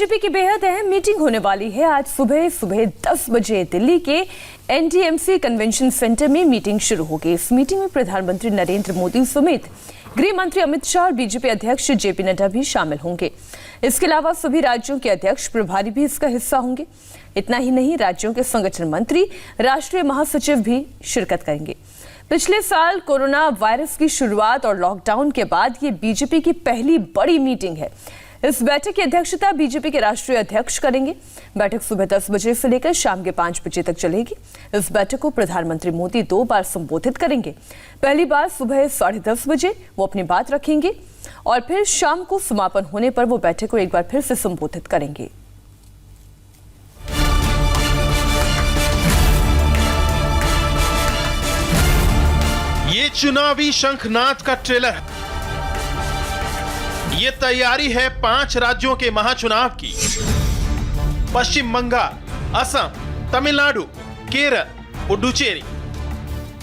BJP की बेहद अहम मीटिंग होने वाली है। आज सुबह 10 बजे दिल्ली के एनडीएमसी कन्वेंशन सेंटर में मीटिंग शुरू होगी। इस मीटिंग में प्रधानमंत्री नरेंद्र मोदी समेत गृह मंत्री अमित शाह और बीजेपी अध्यक्ष जेपी नड्डा भी शामिल होंगे। इसके अलावा सभी राज्यों के अध्यक्ष प्रभारी भी इसका हिस्सा होंगे। इतना ही नहीं, राज्यों के संगठन मंत्री, राष्ट्रीय महासचिव भी शिरकत करेंगे। पिछले साल कोरोना वायरस की शुरुआत और लॉकडाउन के बाद ये बीजेपी की पहली बड़ी मीटिंग है। इस बैठक की अध्यक्षता बीजेपी के राष्ट्रीय अध्यक्ष करेंगे। बैठक सुबह 10 बजे से लेकर शाम के 5 बजे तक चलेगी। इस बैठक को प्रधानमंत्री मोदी 2 बार संबोधित करेंगे। पहली बार सुबह 10:30 बजे वो अपनी बात रखेंगे और फिर शाम को समापन होने पर वो बैठक को एक बार फिर से संबोधित करेंगे। ये चुनावी शंखनाद का ट्रेलर है। ये तैयारी है 5 राज्यों के महाचुनाव की। पश्चिम बंगाल, असम, तमिलनाडु, केरल, पुडुचेरी।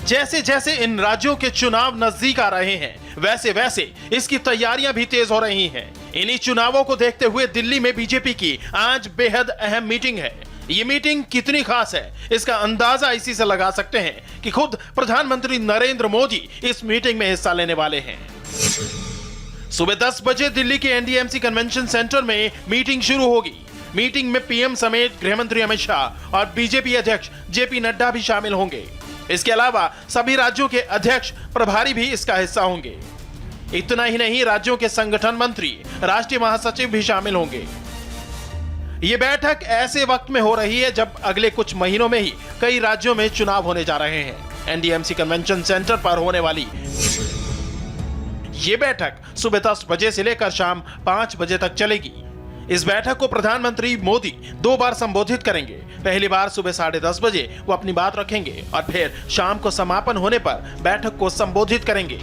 जैसे जैसे इन राज्यों के चुनाव नजदीक आ रहे हैं, वैसे वैसे इसकी तैयारियां भी तेज हो रही हैं। इन्हीं चुनावों को देखते हुए दिल्ली में बीजेपी की आज बेहद अहम मीटिंग है। ये मीटिंग कितनी खास है, इसका अंदाजा इसी से लगा सकते हैं कि खुद प्रधानमंत्री नरेंद्र मोदी इस मीटिंग में हिस्सा लेने वाले हैं। सुबह 10 बजे दिल्ली के एनडीएमसी कन्वेंशन सेंटर में मीटिंग शुरू होगी। मीटिंग में पीएम समेत गृहमंत्री अमित शाह और बीजेपी अध्यक्ष जेपी नड्डा भी शामिल होंगे। इसके अलावा सभी राज्यों के अध्यक्ष प्रभारी भी इसका हिस्सा होंगे। इतना ही नहीं, राज्यों के संगठन मंत्री, राष्ट्रीय महासचिव भी शामिल होंगे। ये बैठक ऐसे वक्त में हो रही है जब अगले कुछ महीनों में ही कई राज्यों में चुनाव होने जा रहे हैं। एनडीएमसी कन्वेंशन सेंटर पर होने वाली ये बैठक सुबह 10 बजे से लेकर शाम 5 बजे तक चलेगी। इस बैठक को प्रधानमंत्री मोदी 2 बार संबोधित करेंगे। पहली बार सुबह 10:30 बजे वो अपनी बात रखेंगे और फिर शाम को समापन होने पर बैठक को संबोधित करेंगे।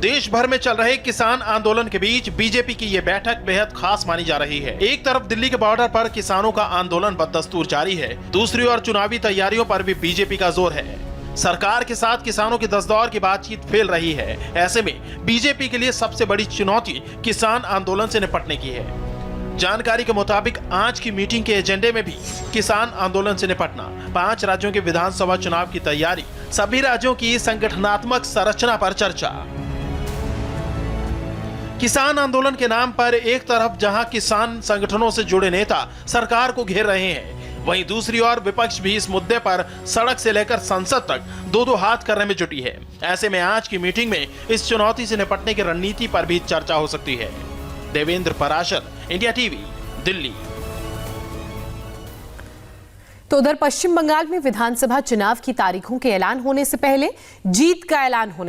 देश भर में चल रहे किसान आंदोलन के बीच बीजेपी की यह बैठक बेहद खास मानी जा रही है। एक तरफ दिल्ली के बॉर्डर पर किसानों का आंदोलन बदस्तूर जारी है, दूसरी ओर चुनावी तैयारियों पर भी बीजेपी का जोर है। सरकार के साथ किसानों की 10 दौर की बातचीत फैल रही है। ऐसे में बीजेपी के लिए सबसे बड़ी चुनौती किसान आंदोलन से निपटने की है। जानकारी के मुताबिक आज की मीटिंग के एजेंडे में भी किसान आंदोलन से निपटना, 5 राज्यों के विधानसभा चुनाव की तैयारी, सभी राज्यों की संगठनात्मक संरचना पर चर्चा। किसान आंदोलन के नाम पर एक तरफ जहां किसान संगठनों से जुड़े नेता सरकार को घेर रहे हैं, वहीं दूसरी ओर विपक्ष भी इस मुद्दे पर सड़क से लेकर संसद तक 2-2 हाथ करने में जुटी है। ऐसे में आज की मीटिंग में इस चुनौती से निपटने की रणनीति पर भी चर्चा हो सकती है। Devendra Parashar, India TV, Delhi. तो उधर पश्चिम बंगाल में विधानसभा चुनाव की तारीखों के ऐलान होने से पहले जीत का ऐलान होने